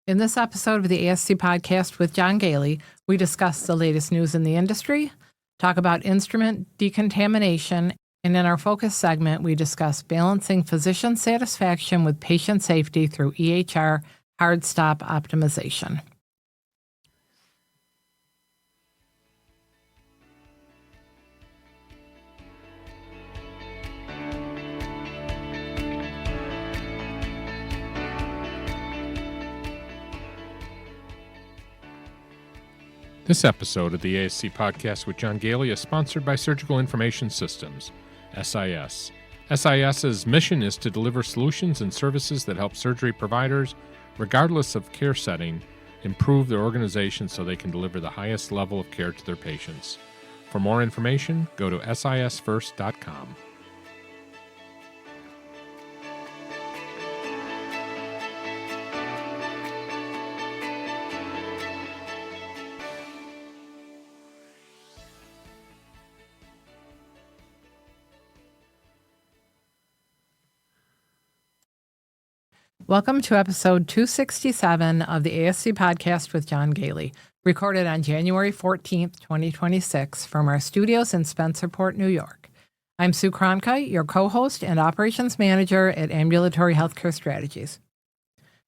In this episode of the ASC Podcast with John Goehle, we discuss the latest news in the industry, talk about instrument decontamination, and in our focus segment, we discuss balancing physician satisfaction with patient safety through EHR hard stop optimization. This episode of the ASC Podcast with John Goehle is sponsored by Surgical Information Systems, SIS. SIS's mission is to deliver solutions and services that help surgery providers, regardless of care setting, improve their organization so they can deliver the highest level of care to their patients. For more information, go to sisfirst.com. Welcome to episode 267 of the ASC Podcast with John Goehle, recorded on January 14th, 2026 from our studios in Spencerport, New York. I'm Sue Cronkite, your co-host and operations manager at Ambulatory Healthcare Strategies.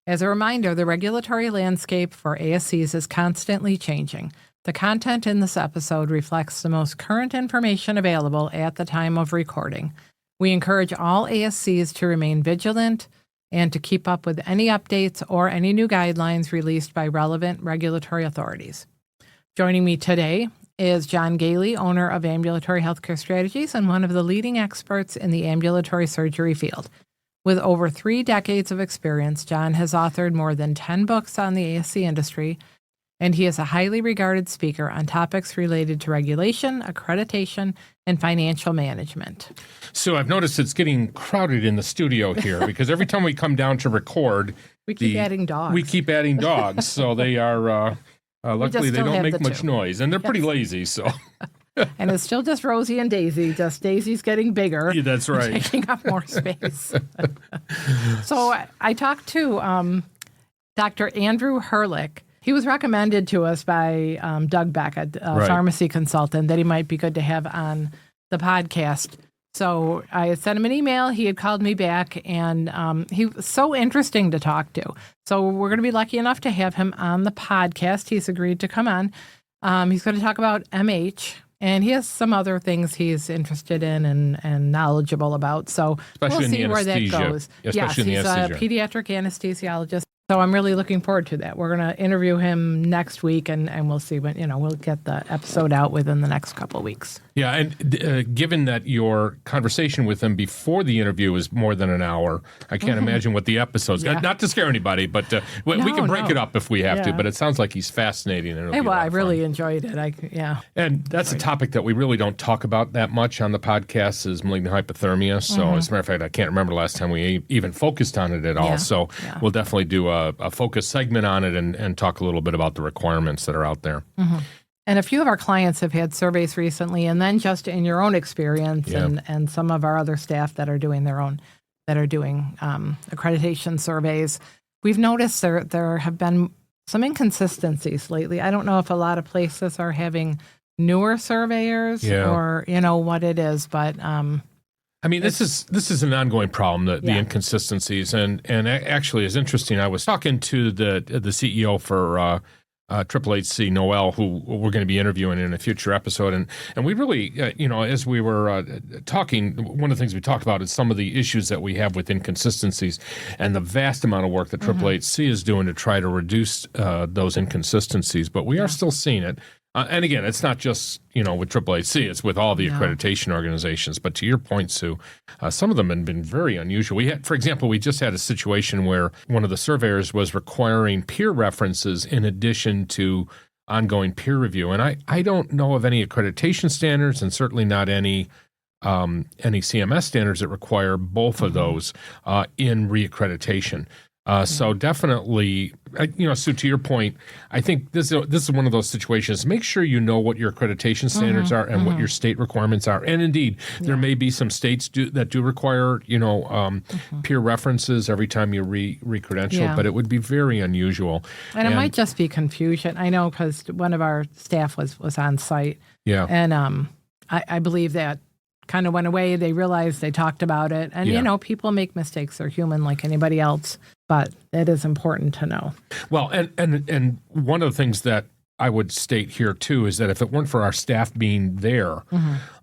As a reminder, the regulatory landscape for ASCs is constantly changing. The content in this episode reflects the most current information available at the time of recording. We encourage all ASCs to remain vigilant and to keep up with any updates or any new guidelines released by relevant regulatory authorities. Joining me today is John Goehle, owner of Ambulatory Healthcare Strategies and one of the leading experts in the ambulatory surgery field. With over 3 decades of experience, John has authored more than 10 books on the ASC industry, and he is a highly regarded speaker on topics related to regulation, accreditation, and financial management. So I've noticed it's getting crowded in the studio here because every time we come down to record, we keep adding dogs. We keep adding dogs, so they are, luckily they don't make much noise, and they're pretty lazy, so. And it's still just Rosie and Daisy, just Daisy's getting bigger. Yeah, that's right. Taking up more space. So I talked to Dr. Andrew Herlick. He was recommended to us by Doug Beckers, a pharmacy consultant, that he might be good to have on the podcast. So I sent him an email. He had called me back, and he was so interesting to talk to. So we're going to be lucky enough to have him on the podcast. He's agreed to come on. He's going to talk about MH, and he has some other things he's interested in and knowledgeable about. So especially we'll see where that goes. Yes, he's a pediatric anesthesiologist. So I'm really looking forward to that. We're going to interview him next week, and we'll see when, we'll get the episode out within the next couple of weeks. Yeah, and given that your conversation with him before the interview is more than an hour, I can't imagine what the episode's not to scare anybody, but we can break it up if we have to, but it sounds like he's fascinating. And I really enjoyed it. And that's a topic that we really don't talk about that much on the podcast is malignant hypothermia. So as a matter of fact, I can't remember the last time we even focused on it at all. So we'll definitely do a focus segment on it and talk a little bit about the requirements that are out there. Mm-hmm. And a few of our clients have had surveys recently, and then just in your own experience and some of our other staff that are doing accreditation surveys, we've noticed there have been some inconsistencies lately. I don't know if a lot of places are having newer surveyors or what it is, but this is an ongoing problem, the inconsistencies, and actually it's interesting. I was talking to the CEO for AAC, Noel, who we're going to be interviewing in a future episode, and we really, as we were talking, one of the things we talked about is some of the issues that we have with inconsistencies, and the vast amount of work that AAC is doing to try to reduce those inconsistencies. But we are still seeing it. And again, it's not just, with AAC, it's with all the accreditation organizations. But to your point, Sue, some of them have been very unusual. For example, we just had a situation where one of the surveyors was requiring peer references in addition to ongoing peer review. And I don't know of any accreditation standards, and certainly not any CMS standards that require both of those in reaccreditation. So definitely, Sue, to your point, I think this is one of those situations. Make sure you know what your accreditation standards are and what your state requirements are. And indeed, there may be some states that do require, peer references every time you re-credential, but it would be very unusual. And it might just be confusion. I know because one of our staff was on site. Yeah. And I believe that kind of went away. They realized, they talked about it. And, people make mistakes. They're human like anybody else. But it is important to know. Well, and one of the things that I would state here, too, is that if it weren't for our staff being there,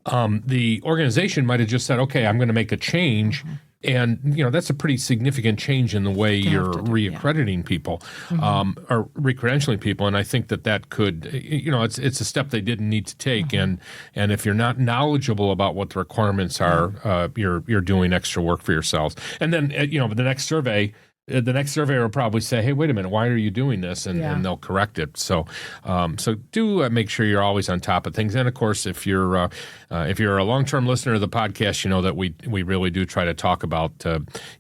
the organization might have just said, okay, I'm going to make a change. And, that's a pretty significant change in the way you're re-accrediting people or re-credentialing people. And I think that could, it's a step they didn't need to take. And if you're not knowledgeable about what the requirements are, you're doing extra work for yourselves. And then, the next survey will probably say, hey, wait a minute, why are you doing this? And they'll correct it. So do make sure you're always on top of things. And of course, if you're a long-term listener of the podcast, you know that we really do try to talk about,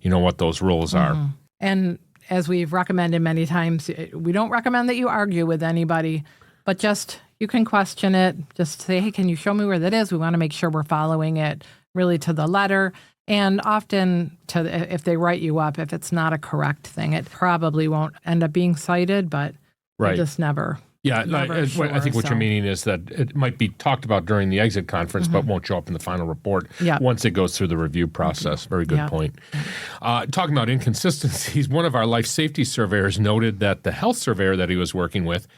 what those rules are. And as we've recommended many times, we don't recommend that you argue with anybody, but just you can question it. Just say, hey, can you show me where that is? We want to make sure we're following it really to the letter. And often, if they write you up, if it's not a correct thing, it probably won't end up being cited, but you just never. Yeah, I think what you're meaning is that it might be talked about during the exit conference, but won't show up in the final report once it goes through the review process. Very good point. Talking about inconsistencies, one of our life safety surveyors noted that the health surveyor that he was working with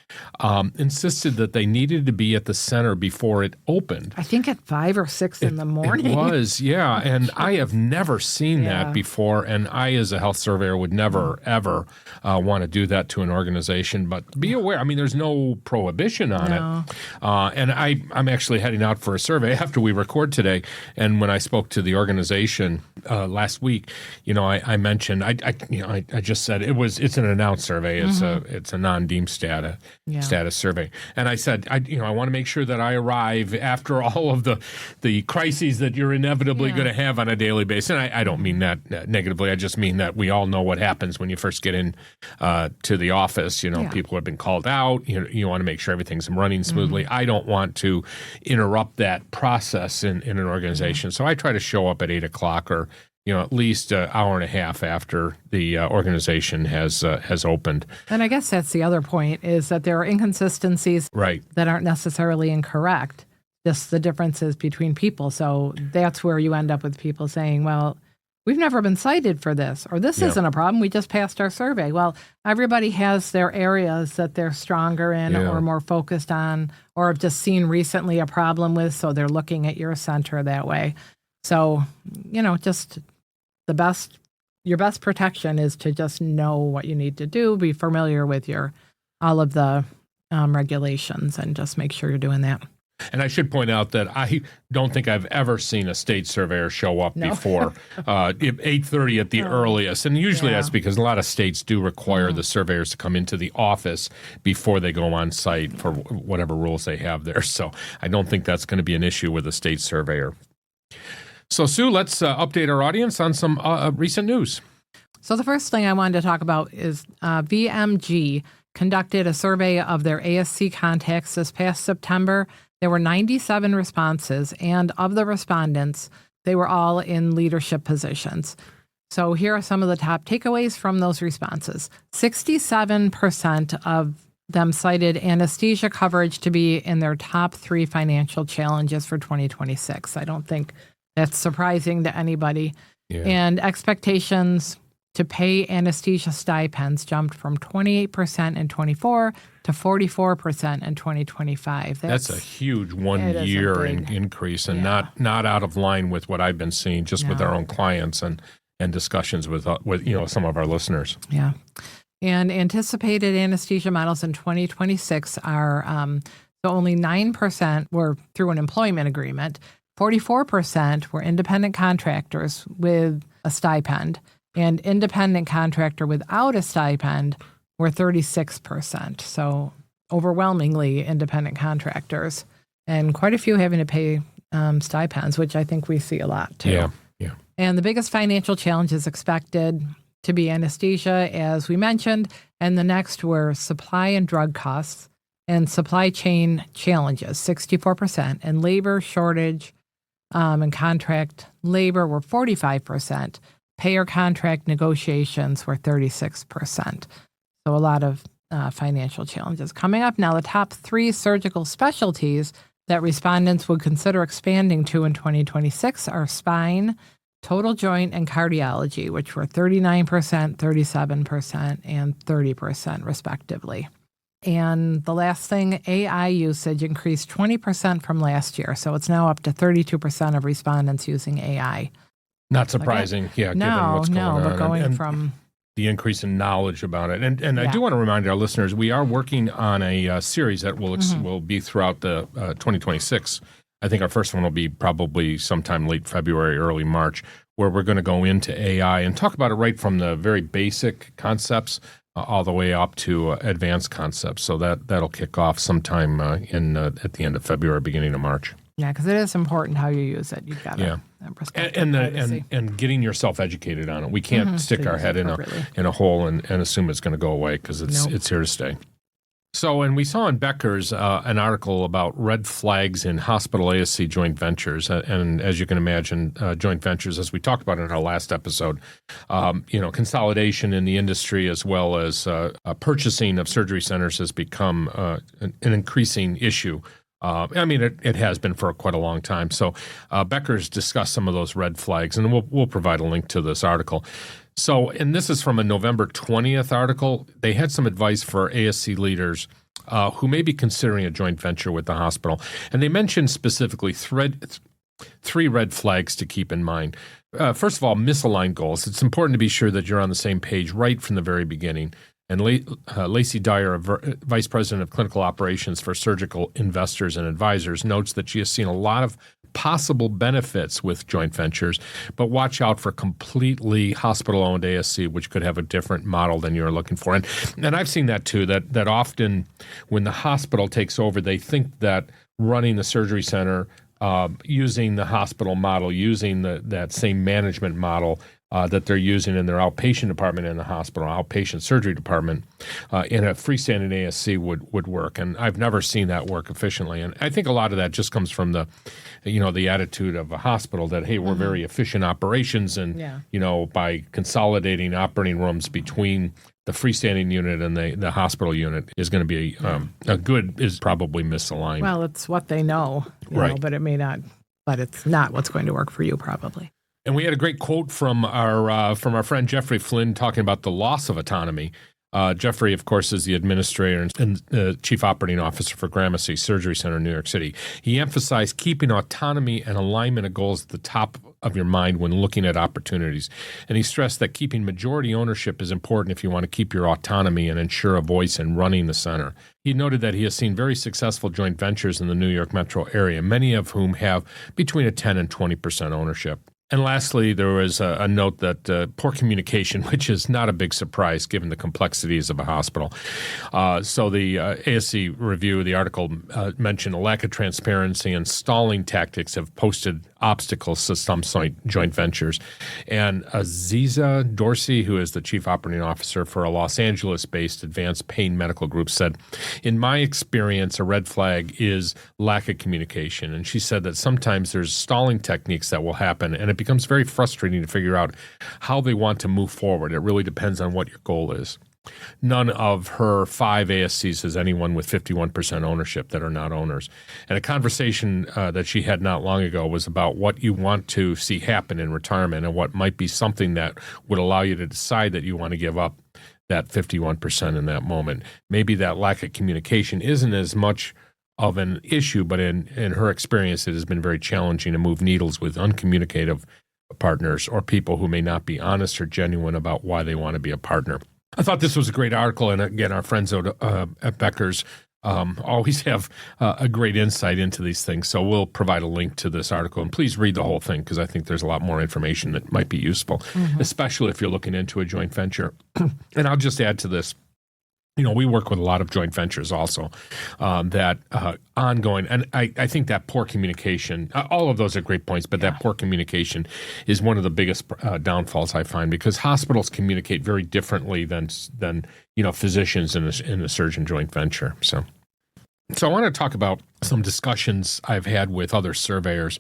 insisted that they needed to be at the center before it opened. I think at 5 or 6 in the morning. It was, and I have never seen that before, and I, as a health surveyor, would never, ever want to do that to an organization. But be aware, there's no prohibition on it. And I'm actually heading out for a survey after we record today. And when I spoke to the organization last week, I mentioned, I just said it's an announced survey. It's a non-deemed status survey. And I said, I want to make sure that I arrive after all of the crises that you're inevitably going to have on a daily basis. And I don't mean that negatively. I just mean that we all know what happens when you first get in to the office. People have been called out. You want to make sure everything's running smoothly. I don't want to interrupt that process in an organization. So I try to show up at 8 o'clock or, at least an hour and a half after the organization has opened. And I guess that's the other point, is that there are inconsistencies that aren't necessarily incorrect, just the differences between people. So that's where you end up with people saying, well, we've never been cited for this, or this isn't a problem. We just passed our survey. Well, everybody has their areas that they're stronger in or more focused on, or have just seen recently a problem with, so they're looking at your center that way. So, just your best protection is to just know what you need to do, be familiar with all of the regulations, and just make sure you're doing that. And I should point out that I don't think I've ever seen a state surveyor show up before 8:30 at the earliest. And usually that's because a lot of states do require the surveyors to come into the office before they go on site for whatever rules they have there. So I don't think that's going to be an issue with a state surveyor. So, Sue, let's update our audience on some recent news. So the first thing I wanted to talk about is VMG conducted a survey of their ASC contacts this past September. There were 97 responses, and of the respondents, they were all in leadership positions. So here are some of the top takeaways from those responses. 67% of them cited anesthesia coverage to be in their top 3 financial challenges for 2026. I don't think that's surprising to anybody. And expectations to pay anesthesia stipends jumped from 28% in 24 to 44% in 2025. That's a huge one-year increase, and not out of line with what I've been seeing just with our own clients and discussions with some of our listeners. Yeah. And anticipated anesthesia models in 2026 are so only 9% were through an employment agreement, 44% were independent contractors with a stipend, and independent contractor without a stipend were 36%. So overwhelmingly independent contractors, and quite a few having to pay stipends, which I think we see a lot too. Yeah. And the biggest financial challenges expected to be anesthesia, as we mentioned, and the next were supply and drug costs and supply chain challenges, 64%, and labor shortage and contract labor were 45%. Payer contract negotiations were 36%. So a lot of financial challenges. Coming up now, the top 3 surgical specialties that respondents would consider expanding to in 2026 are spine, total joint, and cardiology, which were 39%, 37%, and 30% respectively. And the last thing, AI usage increased 20% from last year. So it's now up to 32% of respondents using AI. Not surprising, given what's going on. But going from the increase in knowledge about it. And I do want to remind our listeners, we are working on a series that will be throughout the 2026. I think our first one will be probably sometime late February, early March, where we're going to go into AI and talk about it right from the very basic concepts all the way up to advanced concepts. So that'll kick off sometime at the end of February, beginning of March. Yeah, because it is important how you use it. You've got to and getting yourself educated on it. We can't stick our head in a hole and assume it's going to go away because it's here to stay. So, and we saw in Beckers an article about red flags in hospital ASC joint ventures. And as you can imagine, joint ventures, as we talked about in our last episode, consolidation in the industry as well as purchasing of surgery centers has become an increasing issue. It has been for quite a long time. So Beckers discussed some of those red flags, and we'll provide a link to this article. So, and this is from a November 20th article. They had some advice for ASC leaders who may be considering a joint venture with the hospital. And they mentioned specifically 3 red flags to keep in mind. First of all, misaligned goals. It's important to be sure that you're on the same page right from the very beginning. And Lacey Dyer, Vice President of Clinical Operations for Surgical Investors and Advisors, notes that she has seen a lot of possible benefits with joint ventures, but watch out for completely hospital-owned ASC, which could have a different model than you're looking for. And I've seen that too, that often when the hospital takes over, they think that running the surgery center, using the hospital model, using that same management model that they're using in their outpatient department in the hospital, outpatient surgery department, in a freestanding ASC would work. And I've never seen that work efficiently. And I think a lot of that just comes from the attitude of a hospital that, hey, we're very efficient operations. And, by consolidating operating rooms between the freestanding unit and the hospital unit is going to be is probably misaligned. Well, it's what they know, but it may not, but it's not what's going to work for you probably. And we had a great quote from our friend Jeffrey Flynn talking about the loss of autonomy. Jeffrey, of course, is the administrator and chief operating officer for Gramercy Surgery Center in New York City. He emphasized keeping autonomy and alignment of goals at the top of your mind when looking at opportunities. And he stressed that keeping majority ownership is important if you want to keep your autonomy and ensure a voice in running the center. He noted that he has seen very successful joint ventures in the New York metro area, many of whom have between a 10 and 20% ownership. And lastly, there was a note that poor communication, which is not a big surprise given the complexities of a hospital. So the ASC review, the article mentioned a lack of transparency and stalling tactics have posted obstacles to some joint ventures. And Aziza Dorsey, who is the chief operating officer for a Los Angeles-based advanced pain medical group, said, in my experience, a red flag is lack of communication. And she said that sometimes there's stalling techniques that will happen, and it becomes very frustrating to figure out how they want to move forward. It really depends on what your goal is. None of her 5 ASCs has anyone with 51% ownership that are not owners. And a conversation that she had not long ago was about what you want to see happen in retirement and what might be something that would allow you to decide that you want to give up that 51% in that moment. Maybe that lack of communication isn't as much of an issue, but in her experience, it has been very challenging to move needles with uncommunicative partners or people who may not be honest or genuine about why they want to be a partner. I thought this was a great article, and again, our friends at Beckers always have a great insight into these things, so we'll provide a link to this article, and please read the whole thing because I think there's a lot more information that might be useful, especially if you're looking into a joint venture. And I'll just add to this. we work with a lot of joint ventures also that ongoing, and I think that poor communication, all of those are great points, but that poor communication is one of the biggest downfalls I find, because hospitals communicate very differently than physicians in a surgeon joint venture. So I want to talk about some discussions I've had with other surveyors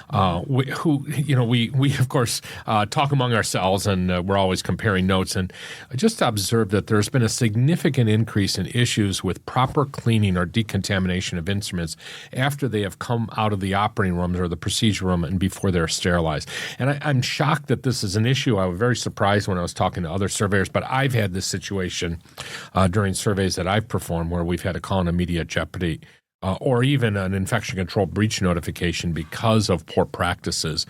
who, we of course talk among ourselves, and we're always comparing notes. And I just observed that there's been a significant increase in issues with proper cleaning or decontamination of instruments after they have come out of the operating rooms or the procedure room and before they're sterilized. And I'm shocked that this is an issue. I was very surprised when I was talking to other surveyors, but I've had this situation during surveys that I've performed where we've had to call an immediate jeopardy or even an infection control breach notification because of poor practices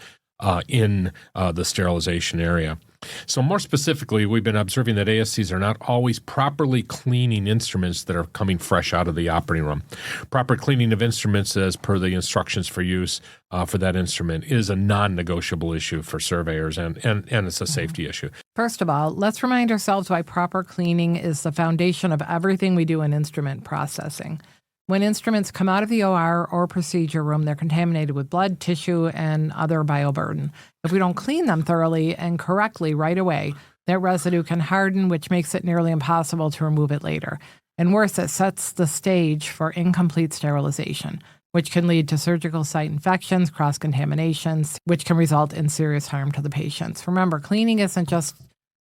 in the sterilization area. So more specifically, we've been observing that ASCs are not always properly cleaning instruments that are coming fresh out of the operating room. Proper cleaning of instruments as per the instructions for use for that instrument is a non-negotiable issue for surveyors, and it's a safety issue. First of all, let's remind ourselves why proper cleaning is the foundation of everything we do in instrument processing. When instruments come out of the OR or procedure room, they're contaminated with blood, tissue, and other bioburden. If we don't clean them thoroughly and correctly right away, that residue can harden, which makes it nearly impossible to remove it later. And worse, it sets the stage for incomplete sterilization, which can lead to surgical site infections, cross-contaminations, which can result in serious harm to the patients. Remember, cleaning isn't just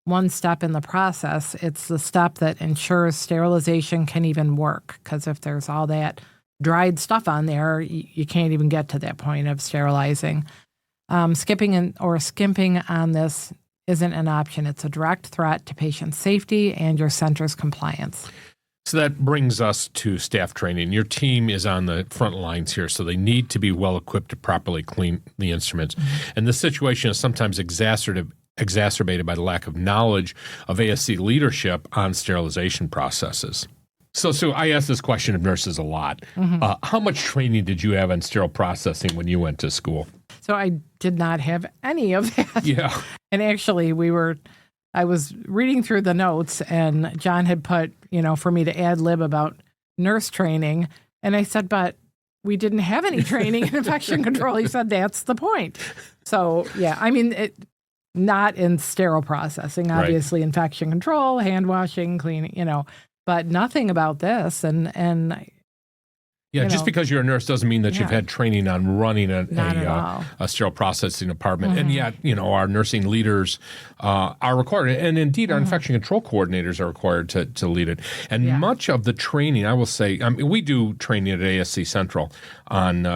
one step in the process. It's the step that ensures sterilization can even work, because if there's all that dried stuff on there, you can't even get to that point of sterilizing. Skipping or skimping on this isn't an option. It's a direct threat to patient safety and your center's compliance. So that brings us to staff training. Your team is on the front lines here, so they need to be well equipped to properly clean the instruments. Mm-hmm. And this situation is sometimes exacerbated by the lack of knowledge of ASC leadership on sterilization processes. So I ask this question of nurses a lot. Mm-hmm. How much training did you have on sterile processing when you went to school? So I did not have any of that. Yeah. And actually, I was reading through the notes, and John had put, for me to ad lib about nurse training. And I said, but we didn't have any training in infection control. He said, that's the point. So, yeah, not in sterile processing, obviously, right. Infection control, hand washing, cleaning, but nothing about this. Just because you're a nurse doesn't mean that you've had training on running a sterile processing department. Mm-hmm. And yet, our nursing leaders are required, and indeed our infection control coordinators are required to lead it. And much of the training, I will say, we do training at ASC-Central on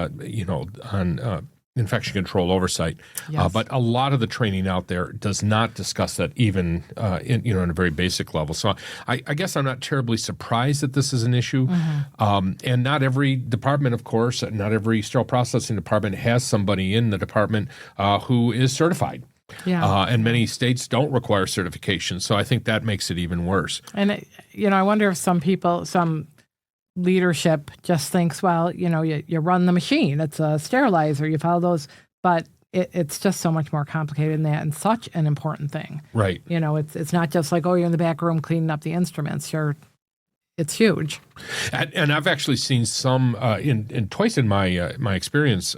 infection control oversight. Yes. But a lot of the training out there does not discuss that even in a very basic level. So I guess I'm not terribly surprised that this is an issue. Mm-hmm. And not every department, of course, not every sterile processing department has somebody in the department who is certified. Yeah. And many states don't require certification. So I think that makes it even worse. And, I wonder if some leadership just thinks, well, you run the machine. It's a sterilizer. You follow those. But it's just so much more complicated than that, and such an important thing. Right. It's not just like, you're in the back room cleaning up the instruments. It's huge. And I've actually seen some, twice in my experience,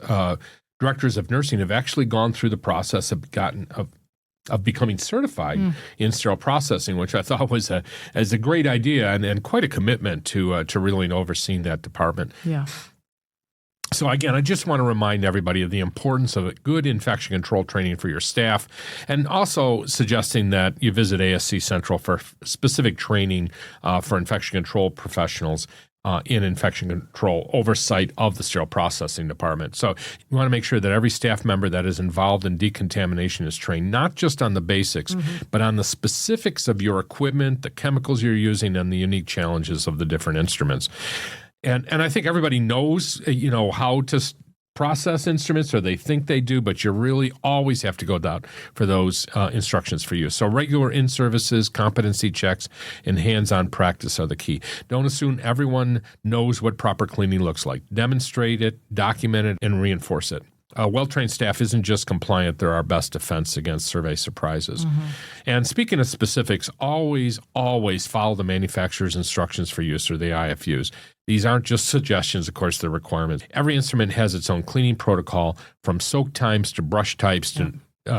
directors of nursing have actually gone through the process of becoming certified in sterile processing, which I thought was a great idea and quite a commitment to really overseeing that department. Yeah. So again, I just want to remind everybody of the importance of good infection control training for your staff, and also suggesting that you visit ASC-Central for specific training for infection control professionals in infection control oversight of the sterile processing department. So you want to make sure that every staff member that is involved in decontamination is trained not just on the basics, but on the specifics of your equipment, the chemicals you're using, and the unique challenges of the different instruments. And I think everybody knows, how to process instruments, or they think they do, but you really always have to go down for those instructions for you. So regular in-services, competency checks, and hands-on practice are the key. Don't assume everyone knows what proper cleaning looks like. Demonstrate it, document it, and reinforce it. Well-trained staff isn't just compliant, they're our best defense against survey surprises. And speaking of specifics, always follow the manufacturer's instructions for use, or the IFUs. These aren't just suggestions, of course, they're requirements. Every instrument has its own cleaning protocol, from soak times to brush types to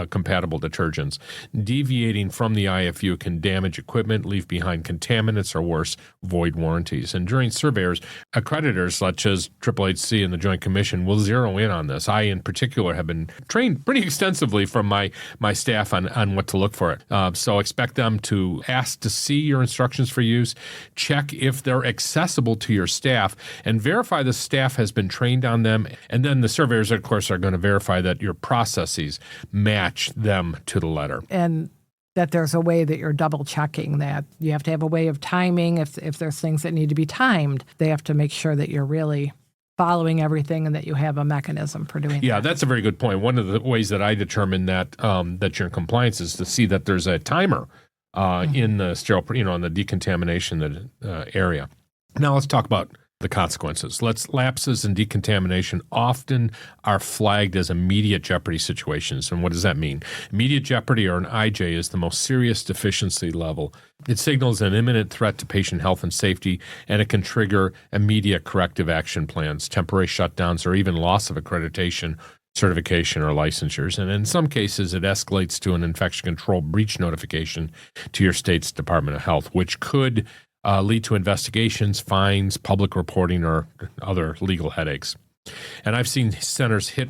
compatible detergents. Deviating from the IFU can damage equipment, leave behind contaminants, or worse, void warranties. And during surveyors, accreditors such as AAC and the Joint Commission will zero in on this. I, in particular, have been trained pretty extensively from my staff on what to look for it. So expect them to ask to see your instructions for use, check if they're accessible to your staff, and verify the staff has been trained on them. And then the surveyors, of course, are going to verify that your processes match them to the letter. And that there's a way that you're double checking that. You have to have a way of timing. If there's things that need to be timed, they have to make sure that you're really following everything and that you have a mechanism for doing that. Yeah, that's a very good point. One of the ways that I determine that that you're in compliance is to see that there's a timer in the sterile, in the decontamination area. Now let's talk about the consequences. Lapses in decontamination often are flagged as immediate jeopardy situations. And what does that mean? Immediate jeopardy, or an IJ, is the most serious deficiency level. It signals an imminent threat to patient health and safety, and it can trigger immediate corrective action plans, temporary shutdowns, or even loss of accreditation, certification, or licensures. And in some cases, it escalates to an infection control breach notification to your state's Department of Health, which could lead to investigations, fines, public reporting, or other legal headaches. And I've seen centers hit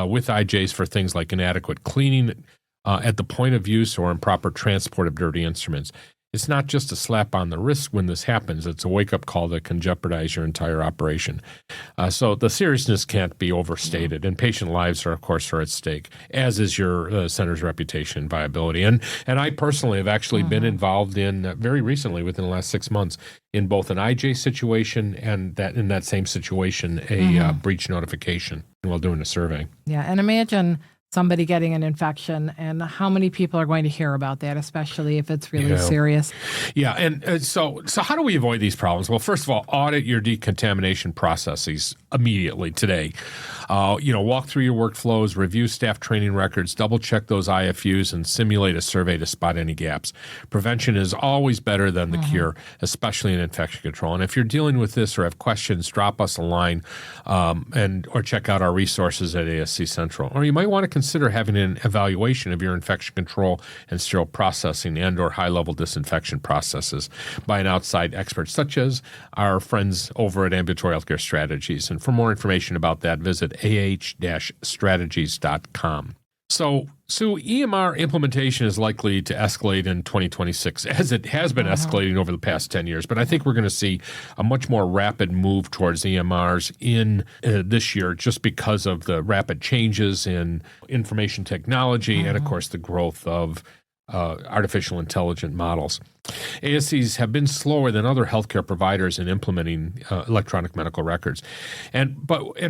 with IJs for things like inadequate cleaning at the point of use or improper transport of dirty instruments. It's not just a slap on the wrist when this happens. It's a wake-up call that can jeopardize your entire operation. So the seriousness can't be overstated, and patient lives are, of course, at stake, as is your center's reputation and viability. And I personally have actually been involved in, very recently, within the last 6 months, in both an IJ situation and that in that same situation, a breach notification while doing a survey. Yeah, and imagine somebody getting an infection, and how many people are going to hear about that, especially if it's really serious. Yeah, and so how do we avoid these problems? Well, first of all, audit your decontamination processes immediately today. Walk through your workflows, review staff training records, double-check those IFUs, and simulate a survey to spot any gaps. Prevention is always better than the cure, especially in infection control. And if you're dealing with this or have questions, drop us a line or check out our resources at ASC-Central. Or you might want to consider having an evaluation of your infection control and sterile processing and or high-level disinfection processes by an outside expert, such as our friends over at Ambulatory Healthcare Strategies. And for more information about that, visit ah-strategies.com. So, Sue, EMR implementation is likely to escalate in 2026, as it has been escalating over the past 10 years. But I think we're going to see a much more rapid move towards EMRs in this year, just because of the rapid changes in information technology and, of course, the growth of artificial intelligent models. ASCs have been slower than other healthcare providers in implementing electronic medical records. And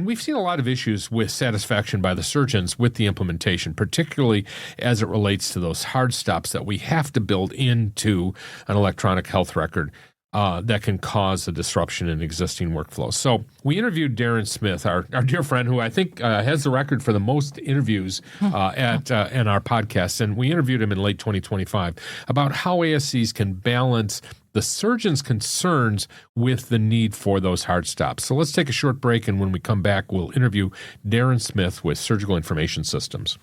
we've seen a lot of issues with satisfaction by the surgeons with the implementation, particularly as it relates to those hard stops that we have to build into an electronic health record that can cause a disruption in existing workflows. So we interviewed Darren Smith, our dear friend, who I think has the record for the most interviews in our podcast. And we interviewed him in late 2025 about how ASCs can balance the surgeon's concerns with the need for those hard stops. So let's take a short break, and when we come back, we'll interview Darren Smith with Surgical Information Systems.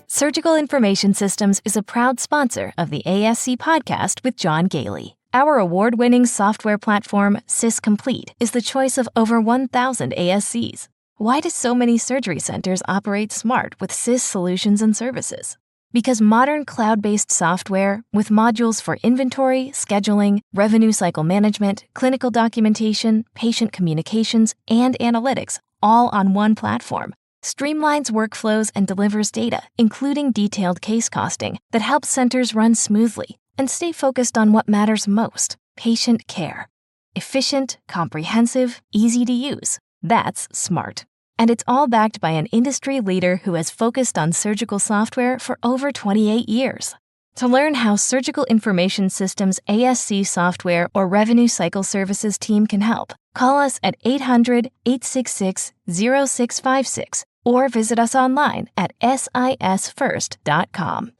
Surgical Information Systems is a proud sponsor of the ASC Podcast with John Goehle. Our award-winning software platform, SYS Complete, is the choice of over 1,000 ASCs. Why do so many surgery centers operate smart with SYS solutions and services? Because modern cloud-based software with modules for inventory, scheduling, revenue cycle management, clinical documentation, patient communications, and analytics, all on one platform, streamlines workflows and delivers data, including detailed case costing, that helps centers run smoothly and stay focused on what matters most: patient care. Efficient, comprehensive, easy to use. That's smart. And it's all backed by an industry leader who has focused on surgical software for over 28 years. To learn how Surgical Information Systems ASC software or revenue cycle services team can help, call us at 800-866-0656 or visit us online at sisfirst.com.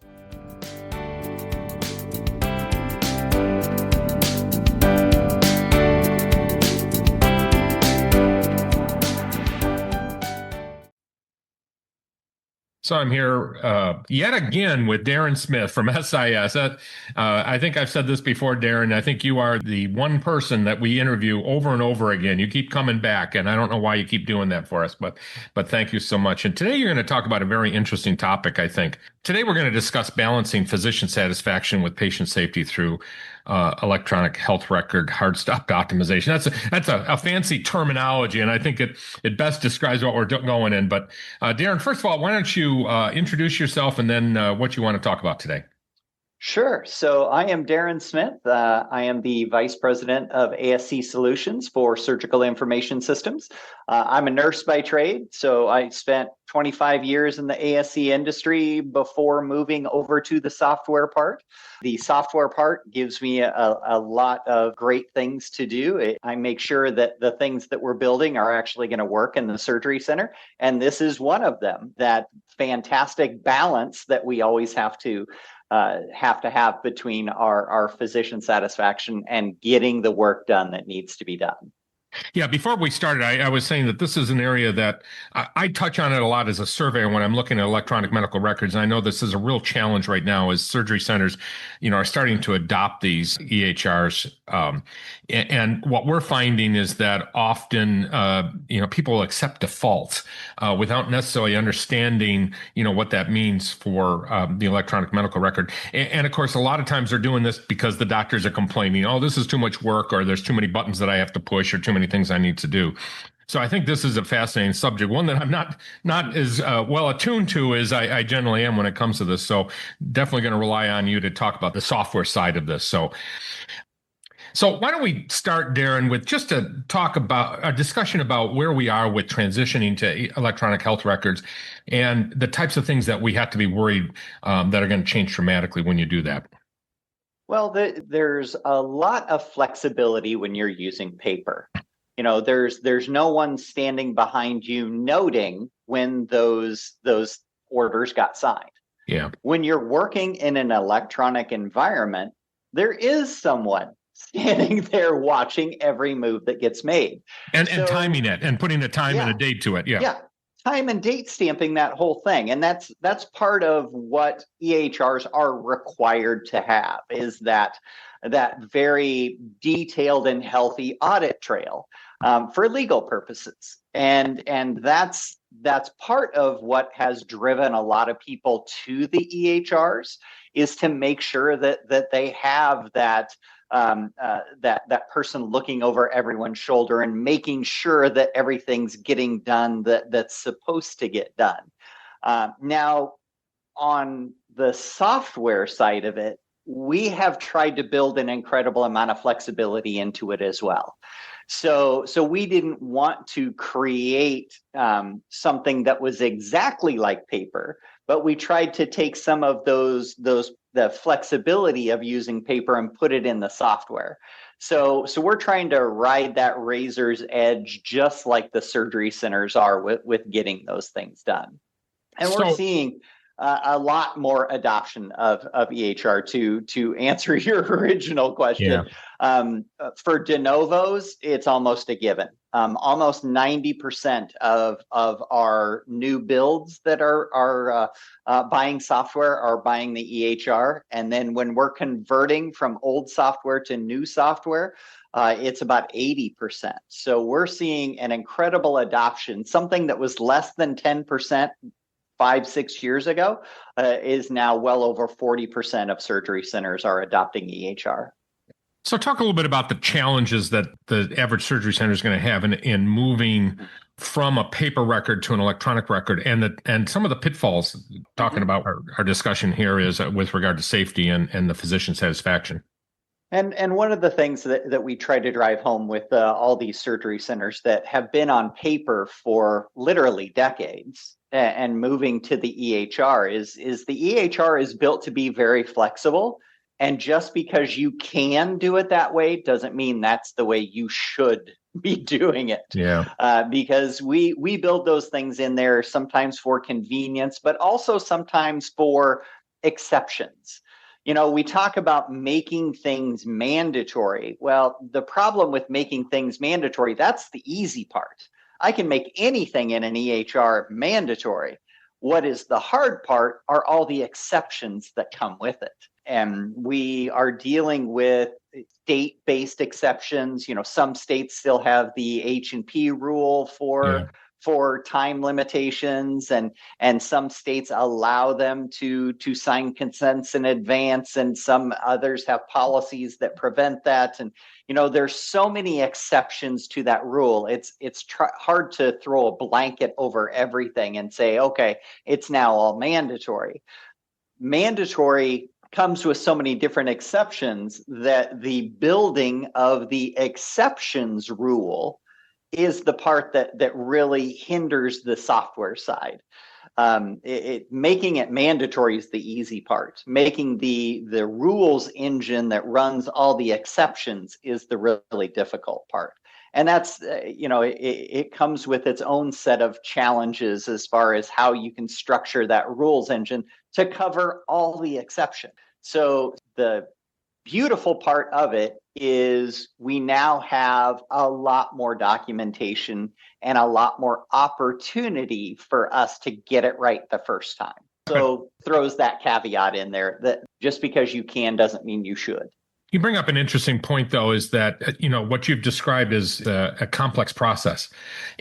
So I'm here yet again with Darren Smith from SIS. I think I've said this before, Darren. I think you are the one person that we interview over and over again. You keep coming back, and I don't know why you keep doing that for us, but thank you so much. And today you're going to talk about a very interesting topic, I think. Today we're going to discuss balancing physician satisfaction with patient safety through electronic health record hard stop optimization. That's a fancy terminology, and I think it best describes what we're going in. But Darren, first of all, why don't you introduce yourself and then what you want to talk about today? Sure. So I am Darren Smith. I am the Vice President of ASC Solutions for Surgical Information Systems. I'm a nurse by trade, so I spent 25 years in the ASC industry before moving over to the software part. The software part gives me a lot of great things to do. I make sure that the things that we're building are actually going to work in the surgery center, and this is one of them. That fantastic balance that we always have to have between our physician satisfaction and getting the work done that needs to be done. Yeah, before we started, I was saying that this is an area that I touch on it a lot as a surveyor when I'm looking at electronic medical records. And I know this is a real challenge right now as surgery centers, are starting to adopt these EHRs. And what we're finding is that often, people accept defaults without necessarily understanding, what that means for the electronic medical record. And of course, a lot of times they're doing this because the doctors are complaining, oh, this is too much work, or there's too many buttons that I have to push, or too many things I need to do. So I think this is a fascinating subject, one that I'm not as well attuned to as I generally am when it comes to this. So definitely going to rely on you to talk about the software side of this. So why don't we start, Darren, with just a discussion about where we are with transitioning to electronic health records and the types of things that we have to be worried that are going to change dramatically when you do that. Well, there's a lot of flexibility when you're using paper. There's no one standing behind you noting when those orders got signed. Yeah. When you're working in an electronic environment, there is someone standing there watching every move that gets made. And timing it and putting a time and a date to it. Yeah. Yeah. Time and date stamping that whole thing. And that's part of what EHRs are required to have, is that very detailed and healthy audit trail for legal purposes. And that's part of what has driven a lot of people to the EHRs, is to make sure that they have that person looking over everyone's shoulder and making sure that everything's getting done that's supposed to get done. Now, on the software side of it, we have tried to build an incredible amount of flexibility into it as well. So we didn't want to create something that was exactly like paper, but we tried to take some of the flexibility of using paper and put it in the software. So we're trying to ride that razor's edge, just like the surgery centers are with getting those things done. And we're seeing a lot more adoption of EHR to answer your original question. Yeah. For de novos, it's almost a given. Almost 90% of our new builds that are buying software are buying the EHR. And then when we're converting from old software to new software, it's about 80%. So we're seeing an incredible adoption. Something that was less than 10% 5-6 years ago is now well over 40% of surgery centers are adopting EHR. So talk a little bit about the challenges that the average surgery center is going to have in moving from a paper record to an electronic record, and some of the pitfalls. Talking about our discussion here is with regard to safety and the physician satisfaction. And one of the things that we try to drive home with all these surgery centers that have been on paper for literally decades and moving to the EHR is the EHR is built to be very flexible. And just because you can do it that way doesn't mean that's the way you should be doing it. Yeah. Because we build those things in there sometimes for convenience, but also sometimes for exceptions. We talk about making things mandatory. Well, the problem with making things mandatory, that's the easy part. I can make anything in an EHR mandatory. What is the hard part are all the exceptions that come with it. And we are dealing with state-based exceptions. Some states still have the H&P rule for time limitations, and some states allow them to sign consents in advance, and some others have policies that prevent that. And there's so many exceptions to that rule. It's hard to throw a blanket over everything and say, okay, it's now all mandatory. Mandatory comes with so many different exceptions that the building of the exceptions rule is the part that really hinders the software side. Making it mandatory is the easy part. Making the rules engine that runs all the exceptions is the really difficult part. And that's, it comes with its own set of challenges as far as how you can structure that rules engine to cover all the exceptions. So the beautiful part of it is we now have a lot more documentation and a lot more opportunity for us to get it right the first time. So throws that caveat in there that just because you can doesn't mean you should. You bring up an interesting point, though, is that, what you've described is a complex process.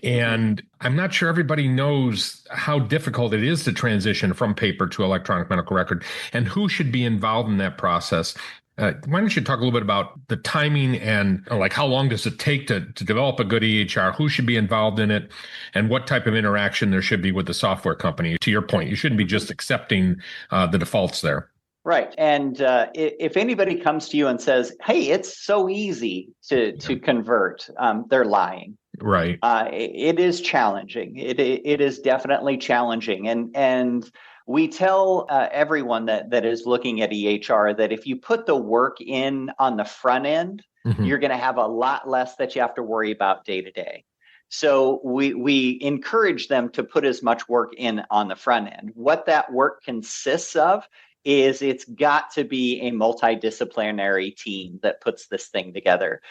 And I'm not sure everybody knows how difficult it is to transition from paper to electronic medical record and who should be involved in that process. Why don't you talk a little bit about the timing and how long does it take to develop a good EHR? Who should be involved in it, and what type of interaction there should be with the software company? To your point, you shouldn't be just accepting the defaults there. Right. And if anybody comes to you and says, hey, it's so easy to convert, they're lying. Right. It is challenging. It is definitely challenging. And we tell everyone that is looking at EHR that if you put the work in on the front end, you're going to have a lot less that you have to worry about day to day. So we encourage them to put as much work in on the front end. What that work consists of is it's got to be a multidisciplinary team that puts this thing together.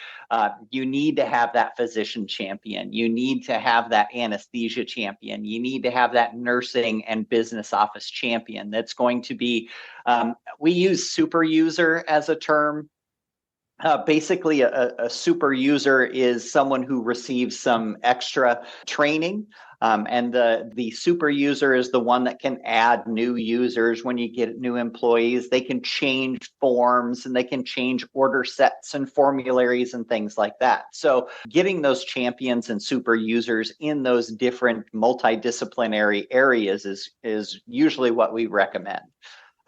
You need to have that physician champion. You need to have that anesthesia champion. You need to have that nursing and business office champion that's going to be, we use super user as a term. Basically, a super user is someone who receives some extra training. And the super user is the one that can add new users when you get new employees. They can change forms and they can change order sets and formularies and things like that. So getting those champions and super users in those different multidisciplinary areas is usually what we recommend.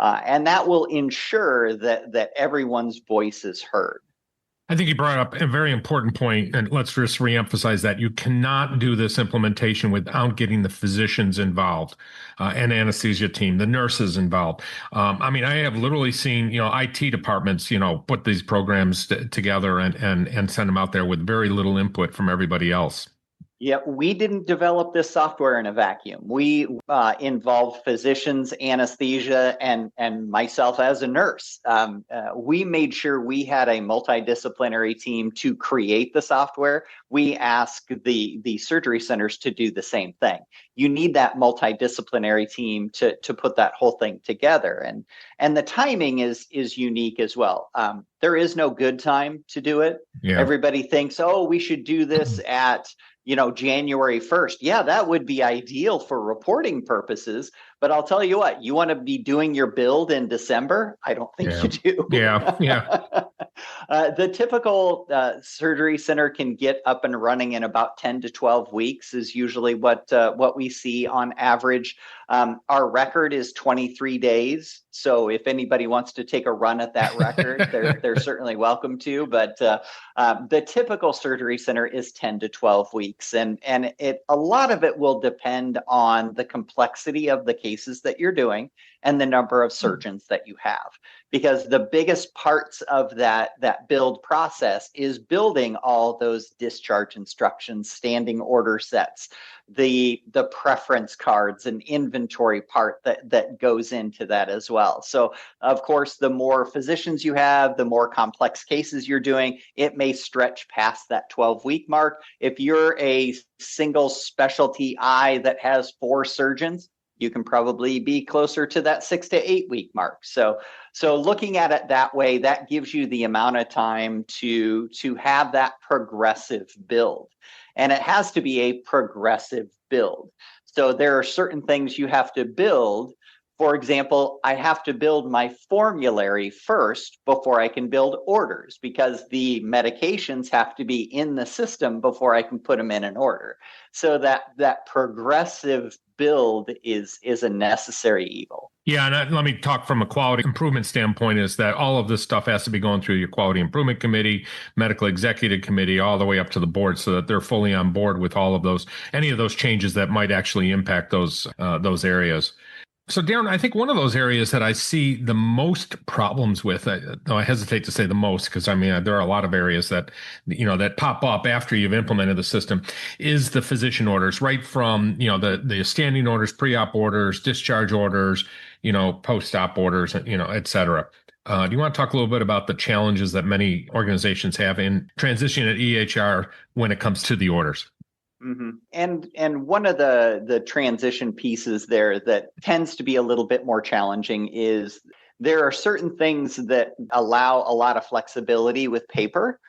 And that will ensure that everyone's voice is heard. I think you brought up a very important point, and let's just reemphasize that. You cannot do this implementation without getting the physicians involved, and anesthesia team, the nurses involved. I have literally seen, IT departments, put these programs together and send them out there with very little input from everybody else. Yeah, we didn't develop this software in a vacuum. We involved physicians, anesthesia, and myself as a nurse. We made sure we had a multidisciplinary team to create the software. We asked the surgery centers to do the same thing. You need that multidisciplinary team to put that whole thing together. And the timing is unique as well. There is no good time to do it. Yeah. Everybody thinks, we should do this at January 1st. Yeah, that would be ideal for reporting purposes. But I'll tell you what, you want to be doing your build in December? I don't think you do. Yeah. The typical surgery center can get up and running in about 10 to 12 weeks is usually what we see on average. Our record is 23 days. So if anybody wants to take a run at that record, they're certainly welcome to. But the typical surgery center is 10 to 12 weeks. And a lot of it will depend on the complexity of the cases that you're doing and the number of surgeons that you have. Because the biggest parts of that build process is building all those discharge instructions, standing order sets, the preference cards and inventory part that goes into that as well. So of course, the more physicians you have, the more complex cases you're doing, it may stretch past that 12-week mark. If you're a single specialty eye that has 4 surgeons, you can probably be closer to that 6 to 8 week mark. So looking at it that way, that gives you the amount of time to have that progressive build. And it has to be a progressive build. So there are certain things you have to build. For example, I have to build my formulary first before I can build orders, because the medications have to be in the system before I can put them in an order. So that progressive build is a necessary evil. Yeah, and let me talk from a quality improvement standpoint, is that all of this stuff has to be going through your quality improvement committee, medical executive committee, all the way up to the board, so that they're fully on board with all of those, any of those changes that might actually impact those areas. So Darren, I think one of those areas that I see the most problems with, though I hesitate to say the most, because I mean, there are a lot of areas that, that pop up after you've implemented the system, is the physician orders, right from, the standing orders, pre-op orders, discharge orders, post-op orders, et cetera. Do you want to talk a little bit about the challenges that many organizations have in transitioning at EHR when it comes to the orders? Mm-hmm. And one of the transition pieces there that tends to be a little bit more challenging is there are certain things that allow a lot of flexibility with paper.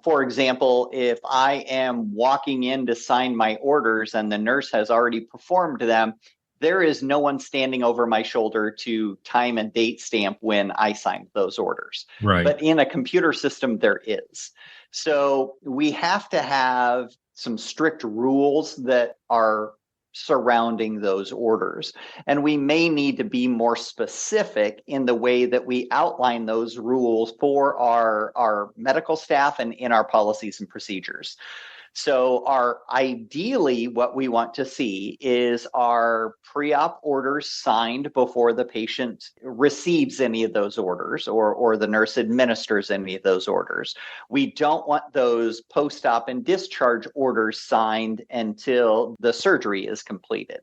For example, if I am walking in to sign my orders and the nurse has already performed them, there is no one standing over my shoulder to time and date stamp when I signed those orders. Right. But in a computer system, there is. So we have to have some strict rules that are surrounding those orders. And we may need to be more specific in the way that we outline those rules for our medical staff and in our policies and procedures. So ideally, what we want to see is our pre-op orders signed before the patient receives any of those orders or the nurse administers any of those orders. We don't want those post-op and discharge orders signed until the surgery is completed,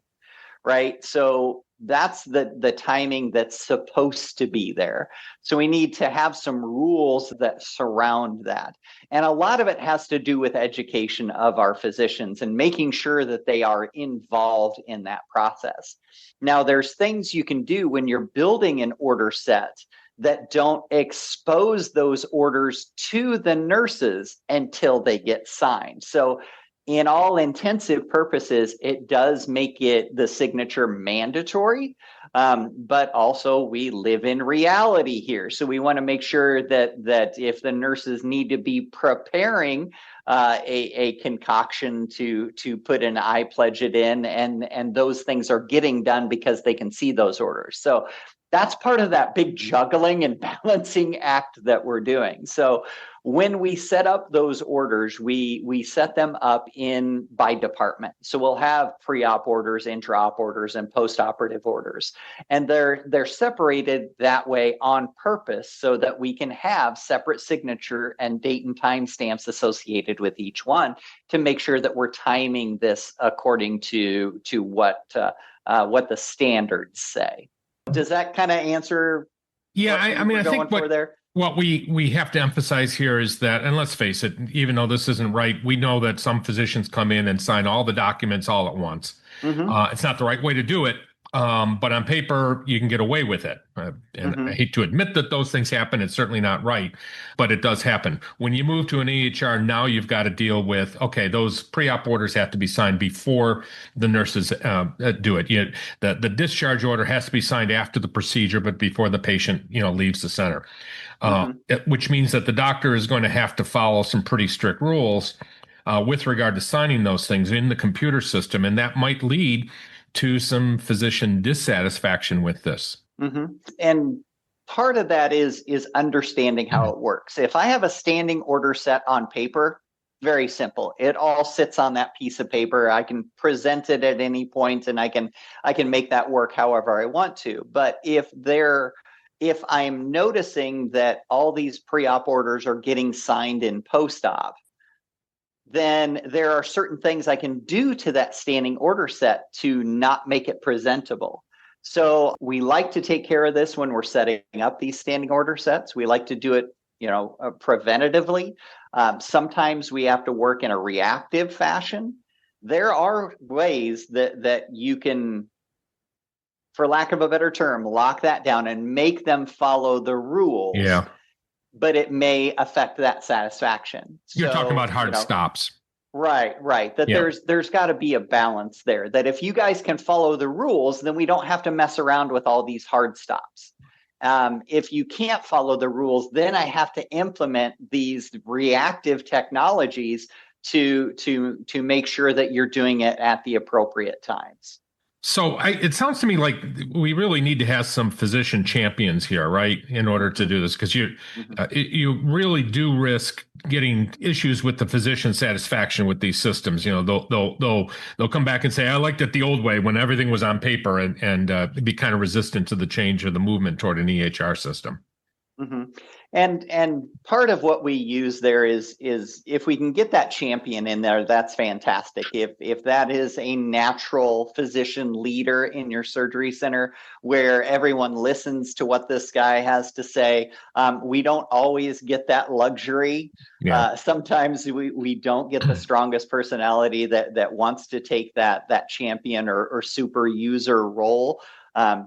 right? So that's the timing that's supposed to be there. So we need to have some rules that surround that. And a lot of it has to do with education of our physicians and making sure that they are involved in that process. Now, there's things you can do when you're building an order set that don't expose those orders to the nurses until they get signed. So in all intensive purposes, it does make it the signature mandatory, but also we live in reality here. So we want to make sure that if the nurses need to be preparing a concoction to put an I pledge it in, and those things are getting done because they can see those orders. So that's part of that big juggling and balancing act that we're doing. So when we set up those orders, we set them up by department. So we'll have pre-op orders, intra-op orders, and post-operative orders. And they're separated that way on purpose so that we can have separate signature and date and time stamps associated with each one to make sure that we're timing this according to what the standards say. Does that kind of answer? Yeah, I think what we have to emphasize here is that, and let's face it, even though this isn't right, we know that some physicians come in and sign all the documents all at once. Mm-hmm. It's not the right way to do it. But on paper, you can get away with it. And I hate to admit that those things happen. It's certainly not right, but it does happen. When you move to an EHR, now you've got to deal with, okay, those pre-op orders have to be signed before the nurses do it. The discharge order has to be signed after the procedure, but before the patient, leaves the center, which means that the doctor is going to have to follow some pretty strict rules with regard to signing those things in the computer system. And that might lead to some physician dissatisfaction with this. And part of that is understanding how it works. If I have a standing order set on paper, very simple. It all sits on that piece of paper. I can present it at any point, and I can make that work however I want to. But if I'm noticing that all these pre-op orders are getting signed in post-op, then there are certain things I can do to that standing order set to not make it presentable. So we like to take care of this when we're setting up these standing order sets. We like to do it, preventatively. Sometimes we have to work in a reactive fashion. There are ways that you can, for lack of a better term, lock that down and make them follow the rules. Yeah. But it may affect that satisfaction. You're talking about hard stops. Right. That there's got to be a balance there, that if you guys can follow the rules, then we don't have to mess around with all these hard stops. If you can't follow the rules, then I have to implement these reactive technologies to make sure that you're doing it at the appropriate times. So it sounds to me like we really need to have some physician champions here, right, in order to do this, because you really do risk getting issues with the physician satisfaction with these systems. They'll come back and say, I liked it the old way, when everything was on paper, and be kind of resistant to the change or the movement toward an EHR system. And part of what we use there is if we can get that champion in there, that's fantastic. If that is a natural physician leader in your surgery center where everyone listens to what this guy has to say, we don't always get that luxury. Sometimes we don't get the strongest personality that wants to take that champion or super user role.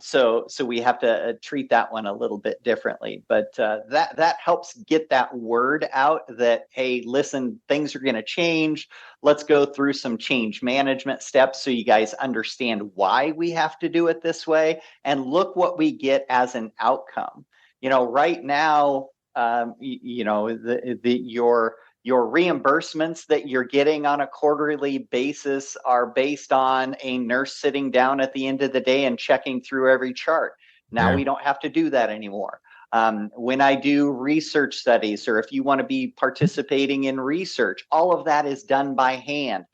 So we have to treat that one a little bit differently, but that helps get that word out that, hey, listen, things are going to change. Let's go through some change management steps so you guys understand why we have to do it this way, and look what we get as an outcome. Right now, your reimbursements that you're getting on a quarterly basis are based on a nurse sitting down at the end of the day and checking through every chart. Now we don't have to do that anymore. When I do research studies, or if you want to be participating in research, all of that is done by hand.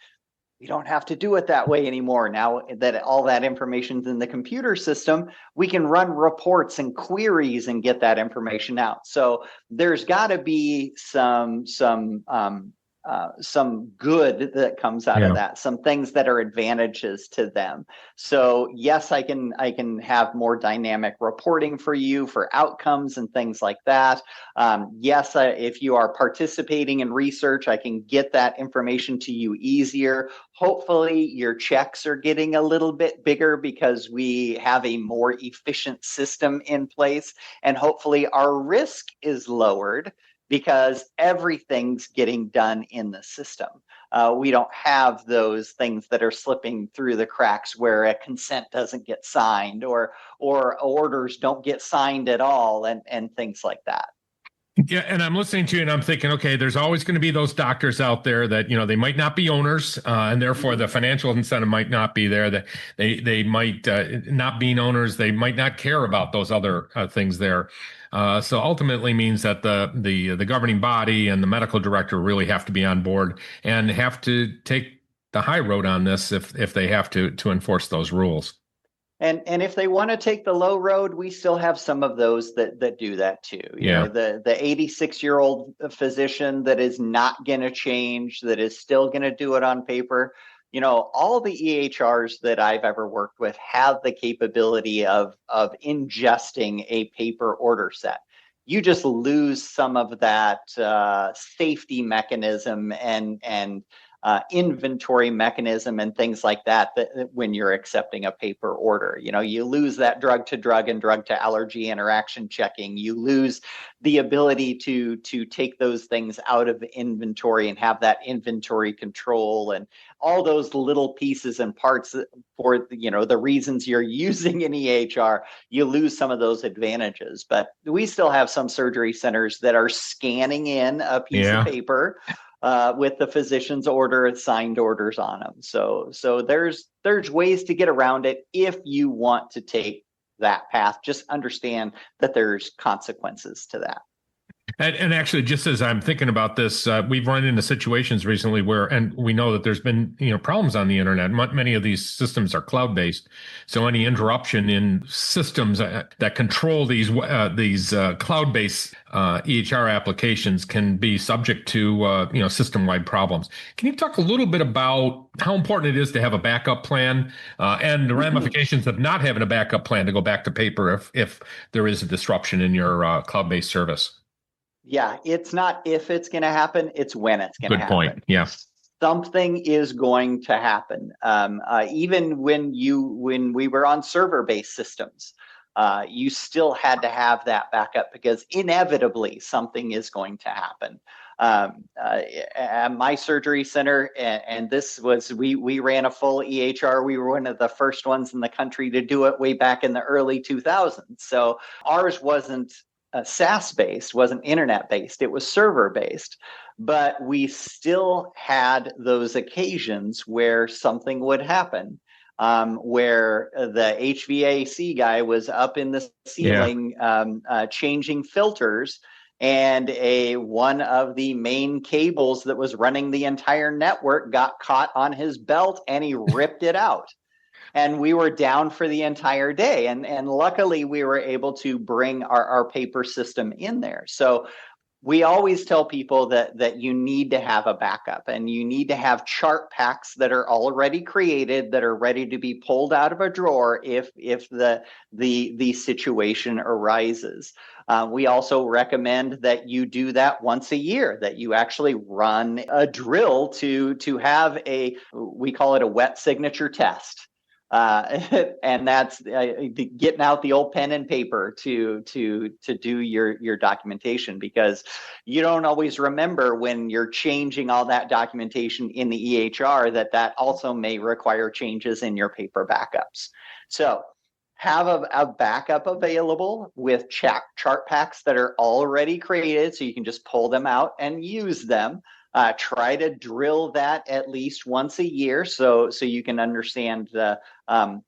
We don't have to do it that way anymore. Now that all that information's in the computer system, we can run reports and queries and get that information out. So there's got to be some good that comes out of that, some things that are advantages to them. So yes, I can have more dynamic reporting for you for outcomes and things like that. Yes, if you are participating in research, I can get that information to you easier. Hopefully your checks are getting a little bit bigger because we have a more efficient system in place, and hopefully our risk is lowered because everything's getting done in the system. We don't have those things that are slipping through the cracks where a consent doesn't get signed or orders don't get signed at all, and things like that. Yeah, and I'm listening to you and I'm thinking, okay, there's always going to be those doctors out there that, they might not be owners, and therefore the financial incentive might not be there. That they might not being owners, they might not care about those other things there. So ultimately means that the governing body and the medical director really have to be on board and have to take the high road on this if they have to enforce those rules. And if they want to take the low road, we still have some of those that do that too. You know, the 86-year-old physician that is not going to change, that is still going to do it on paper. All the EHRs that I've ever worked with have the capability of ingesting a paper order set. You just lose some of that safety mechanism and inventory mechanism and things like that when you're accepting a paper order. You lose that drug to drug and drug to allergy interaction checking. You lose the ability to take those things out of the inventory and have that inventory control and all those little pieces and parts for the reasons you're using an EHR. You lose some of those advantages, but we still have some surgery centers that are scanning in a piece of paper with the physician's order, signed orders on them. So there's ways to get around it if you want to take that path. Just understand that there's consequences to that. And actually, just as I'm thinking about this, we've run into situations recently where, and we know that there's been problems on the internet. Many of these systems are cloud-based, so any interruption in systems that control these cloud-based EHR applications can be subject to system-wide problems. Can you talk a little bit about how important it is to have a backup plan and the ramifications of not having a backup plan to go back to paper if there is a disruption in your cloud-based service? Yeah, it's not if it's going to happen, it's when it's going to happen. Good point. Yeah. Something is going to happen. Even when we were on server-based systems, you still had to have that backup because inevitably something is going to happen. At my surgery center, and this was, we ran a full EHR. We were one of the first ones in the country to do it way back in the early 2000s. So ours wasn't SaaS-based, wasn't internet-based, it was server-based, but we still had those occasions where something would happen, where the HVAC guy was up in the ceiling changing filters, and one of the main cables that was running the entire network got caught on his belt and he ripped it out. And we were down for the entire day. And luckily, we were able to bring our paper system in there. So we always tell people that you need to have a backup and you need to have chart packs that are already created, that are ready to be pulled out of a drawer if the situation arises. We also recommend that you do that once a year, that you actually run a drill to have we call it a wet signature test. And that's getting out the old pen and paper to do your documentation, because you don't always remember when you're changing all that documentation in the EHR that also may require changes in your paper backups. So have a backup available with chart packs that are already created, so you can just pull them out and use them. Try to drill that at least once a year so you can understand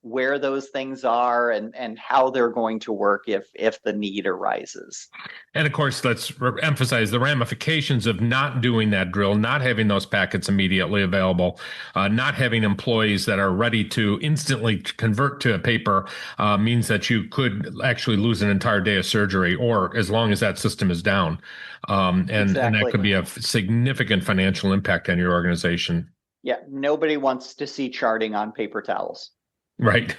where those things are and how they're going to work if the need arises. And of course, let's emphasize the ramifications of not doing that drill, not having those packets immediately available, not having employees that are ready to instantly convert to a paper means that you could actually lose an entire day of surgery, or as long as that system is down. And that could be a significant financial impact on your organization. Yeah, nobody wants to see charting on paper towels. Right.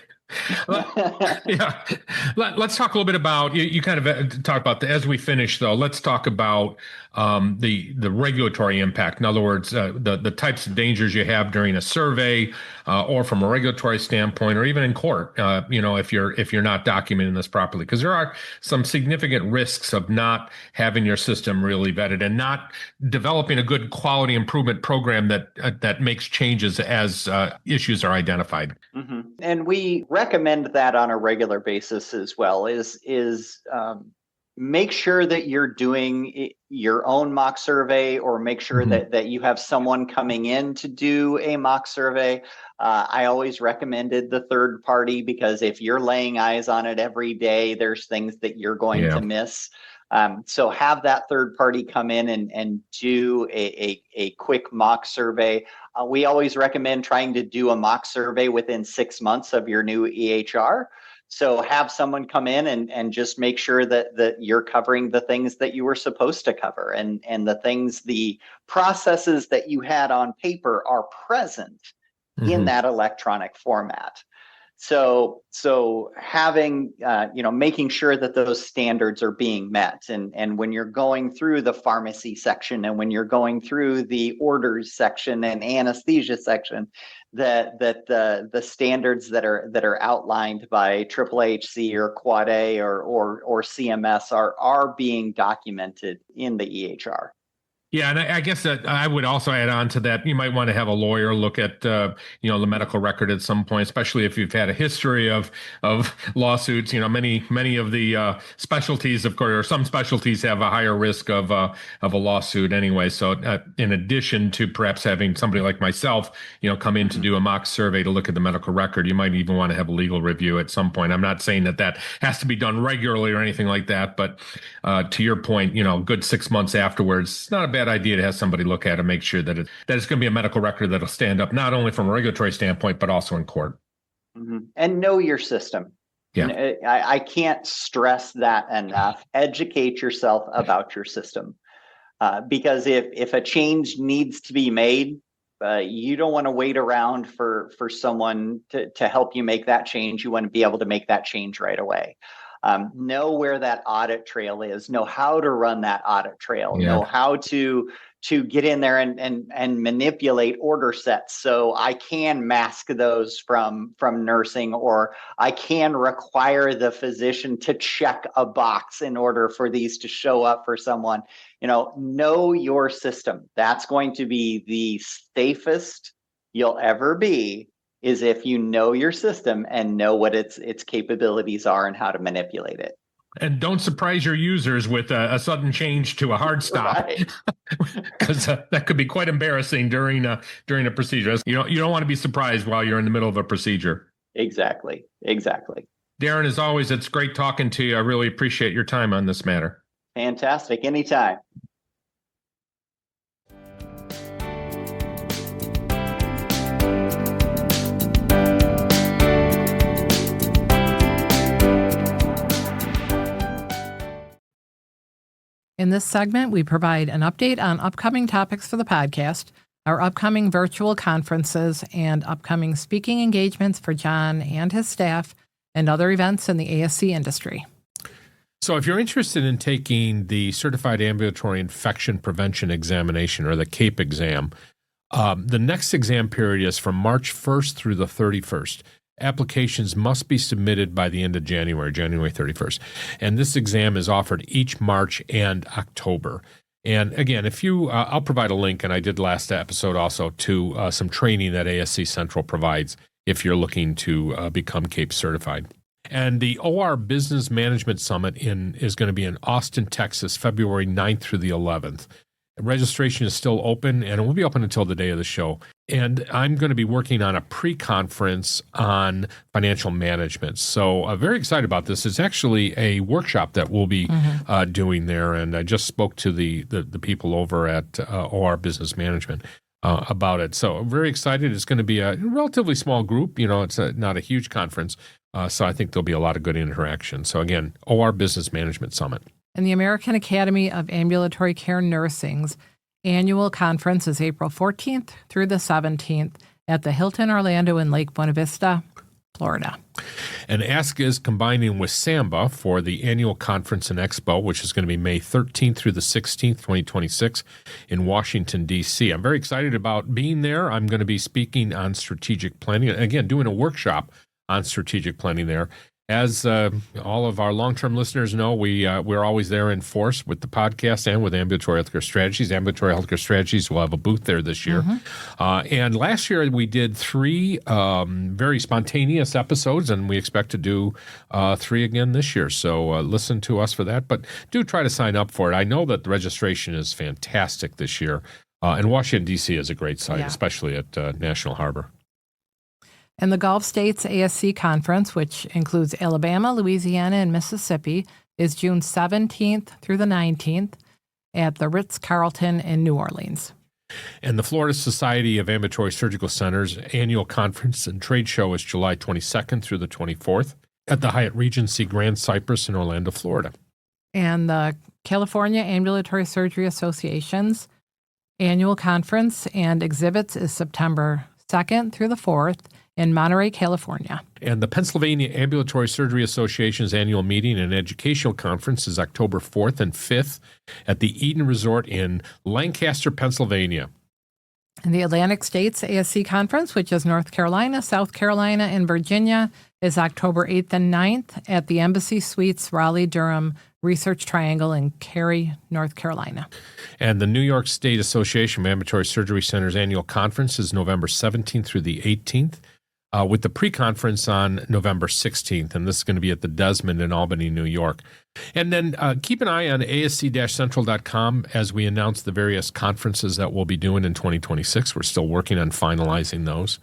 Yeah. Let's talk a little bit about, you kind of talked about as we finish though, let's talk about the regulatory impact. In other words, the types of dangers you have during a survey or from a regulatory standpoint, or even in court, if you're not documenting this properly, because there are some significant risks of not having your system really vetted and not developing a good quality improvement program that makes changes as issues are identified. Mm-hmm. And we recommend that on a regular basis as well, is make sure that you're doing your own mock survey, or make sure that you have someone coming in to do a mock survey. I always recommended the third party, because if you're laying eyes on it every day, there's things that you're going to miss. So have that third party come in and do a quick mock survey. We always recommend trying to do a mock survey within 6 months of your new EHR. So have someone come in and just make sure that you're covering the things that you were supposed to cover, and the processes that you had on paper are present in that electronic format. So having, making sure that those standards are being met. And when you're going through the pharmacy section and when you're going through the orders section and anesthesia section, that the standards that are outlined by AAHC or Quad A or CMS are being documented in the EHR. Yeah, and I guess that I would also add on to that, you might want to have a lawyer look at, the medical record at some point, especially if you've had a history of lawsuits. Many of the specialties, of course, or some specialties have a higher risk of a lawsuit anyway. So in addition to perhaps having somebody like myself, come in to do a mock survey to look at the medical record, you might even want to have a legal review at some point. I'm not saying that has to be done regularly or anything like that, but to your point, good 6 months afterwards, it's not a bad idea to have somebody look at it and make sure that it's going to be a medical record that'll stand up not only from a regulatory standpoint but also in court. Mm-hmm. And know your system. Yeah, I can't stress that enough. Educate yourself about your system, because if a change needs to be made, you don't want to wait around for someone to help you make that change. You want to be able to make that change right away. Know where that audit trail is, know how to run that audit trail, know how to get in there and manipulate order sets. So I can mask those from nursing, or I can require the physician to check a box in order for these to show up for someone. Know your system. That's going to be the safest you'll ever be, is if you know your system and know what its capabilities are and how to manipulate it. And don't surprise your users with a sudden change to a hard stop, because that could be quite embarrassing during a procedure. You don't want to be surprised while you're in the middle of a procedure. Exactly. Darren, as always, it's great talking to you. I really appreciate your time on this matter. Fantastic. Anytime. In this segment, we provide an update on upcoming topics for the podcast, our upcoming virtual conferences, and upcoming speaking engagements for John and his staff, and other events in the ASC industry. So if you're interested in taking the Certified Ambulatory Infection Prevention Examination, or the CAIP exam, the next exam period is from March 1st through the 31st. Applications must be submitted by the end of January 31st. And this exam is offered each March and October. And again, if you, I'll provide a link, and I did last episode also, to some training that ASC-Central provides if you're looking to become CAIP certified. And the OR Business Management Summit is going to be in Austin, Texas, February 9th through the 11th. Registration is still open, and it will be open until the day of the show. And I'm going to be working on a pre-conference on financial management. So I'm very excited about this. It's actually a workshop that we'll be doing there. And I just spoke to the people over at OR Business Management about it. So I'm very excited. It's going to be a relatively small group. It's not a huge conference. So I think there'll be a lot of good interaction. So again, OR Business Management Summit. And the American Academy of Ambulatory Care Nursing's annual conference is April 14th through the 17th at the Hilton Orlando in Lake Buena Vista, Florida. And ASC is combining with SAMBA for the annual conference and expo, which is going to be May 13th through the 16th, 2026 in Washington, D.C. I'm very excited about being there. I'm going to be speaking on strategic planning, again, doing a workshop on strategic planning there. As all of our long-term listeners know, we're always there in force with the podcast and with Ambulatory Healthcare Strategies. Ambulatory Healthcare Strategies will have a booth there this year. And last year we did 3 very spontaneous episodes, and we expect to do 3 again this year. So listen to us for that, but do try to sign up for it. I know that the registration is fantastic this year, and Washington, D.C. is a great site, especially at National Harbor. And the Gulf States ASC Conference, which includes Alabama, Louisiana, and Mississippi, is June 17th through the 19th at the Ritz-Carlton in New Orleans. And the Florida Society of Ambulatory Surgical Centers annual conference and trade show is July 22nd through the 24th at the Hyatt Regency Grand Cypress in Orlando, Florida. And the California Ambulatory Surgery Association's annual conference and exhibits is September 2nd through the 4th in Monterey, California. And the Pennsylvania Ambulatory Surgery Association's annual meeting and educational conference is October 4th and 5th at the Eden Resort in Lancaster, Pennsylvania. And the Atlantic States ASC Conference, which is North Carolina, South Carolina, and Virginia, is October 8th and 9th at the Embassy Suites, Raleigh-Durham Research Triangle in Cary, North Carolina. And the New York State Association of Ambulatory Surgery Centers annual conference is November 17th through the 18th, with the pre-conference on November 16th. And this is going to be at the Desmond in Albany, New York. And then keep an eye on ASC-Central.com as we announce the various conferences that we'll be doing in 2026. We're still working on finalizing those.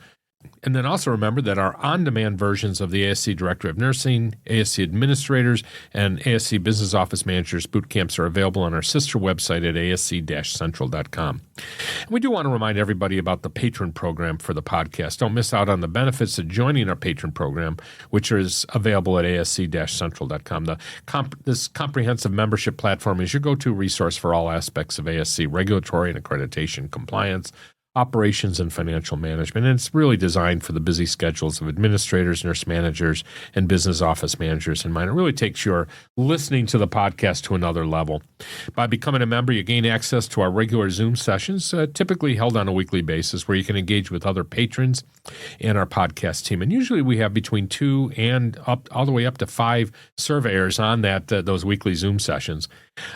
And then also remember that our on-demand versions of the ASC Director of Nursing, ASC Administrators, and ASC Business Office Managers boot camps are available on our sister website at ASC-Central.com. And we do want to remind everybody about the Patron Program for the podcast. Don't miss out on the benefits of joining our Patron Program, which is available at ASC-Central.com. This comprehensive membership platform is your go-to resource for all aspects of ASC regulatory and accreditation compliance, operations, and financial management. And it's really designed for the busy schedules of administrators, nurse managers, and business office managers in mind. It really takes your listening to the podcast to another level. By becoming a member, you gain access to our regular Zoom sessions, typically held on a weekly basis, where you can engage with other patrons and our podcast team. And usually we have between 2 and all the way up to 5 surveyors on those weekly Zoom sessions.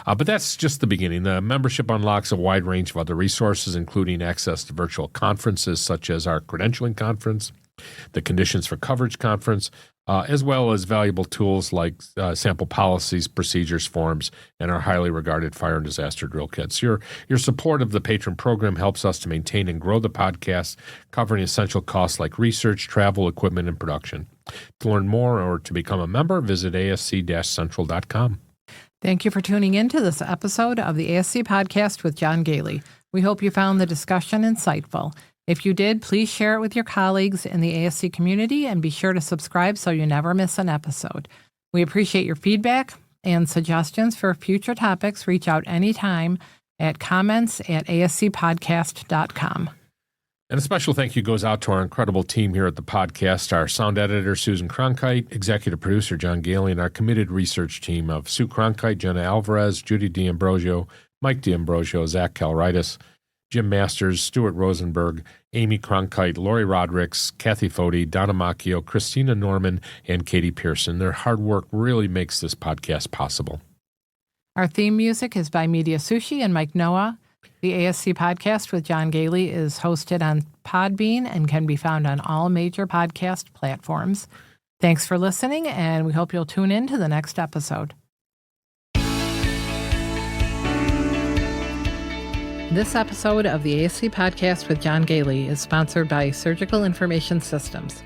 But that's just the beginning. The membership unlocks a wide range of other resources, including access to virtual conferences such as our credentialing conference, the Conditions for Coverage conference, as well as valuable tools like sample policies, procedures, forms, and our highly regarded fire and disaster drill kits. Your support of the Patron Program helps us to maintain and grow the podcast, covering essential costs like research, travel, equipment, and production. To learn more or to become a member, visit ASC-Central.com. Thank you for tuning in to this episode of the ASC Podcast with John Goehle. We hope you found the discussion insightful. If you did, please share it with your colleagues in the ASC community and be sure to subscribe so you never miss an episode. We appreciate your feedback and suggestions for future topics. Reach out anytime at comments@ascpodcast.com. And a special thank you goes out to our incredible team here at the podcast, our sound editor, Susan Cronkite, executive producer, John Goehle, and our committed research team of Sue Cronkite, Jenna Alvarez, Judy D'Ambrosio, Mike D'Ambrosio, Zach Calritis, Jim Masters, Stuart Rosenberg, Amy Cronkite, Lori Rodericks, Kathy Foti, Donna Macchio, Christina Norman, and Katie Pearson. Their hard work really makes this podcast possible. Our theme music is by Media Sushi and Mike Noah. The ASC Podcast with John Goehle is hosted on Podbean and can be found on all major podcast platforms. Thanks for listening, and we hope you'll tune in to the next episode. This episode of the ASC Podcast with John Goehle is sponsored by Surgical Information Systems,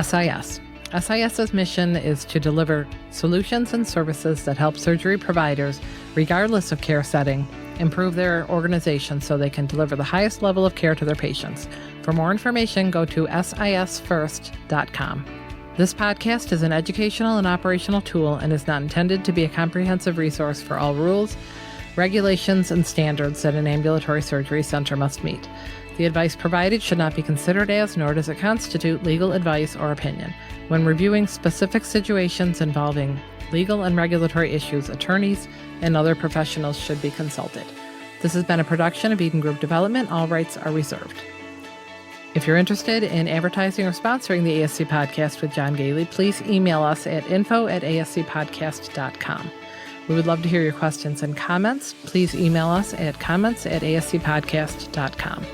SIS. SIS's mission is to deliver solutions and services that help surgery providers, regardless of care setting, improve their organization so they can deliver the highest level of care to their patients. For more information, go to sisfirst.com. This podcast is an educational and operational tool and is not intended to be a comprehensive resource for all rules, regulations, and standards that an ambulatory surgery center must meet. The advice provided should not be considered as, nor does it constitute legal advice or opinion. When reviewing specific situations involving legal and regulatory issues, attorneys and other professionals should be consulted. This has been a production of Eden Group Development. All rights are reserved. If you're interested in advertising or sponsoring the ASC Podcast with John Goehle, please email us at info@ascpodcast.com. We would love to hear your questions and comments. Please email us at comments@ascpodcast.com.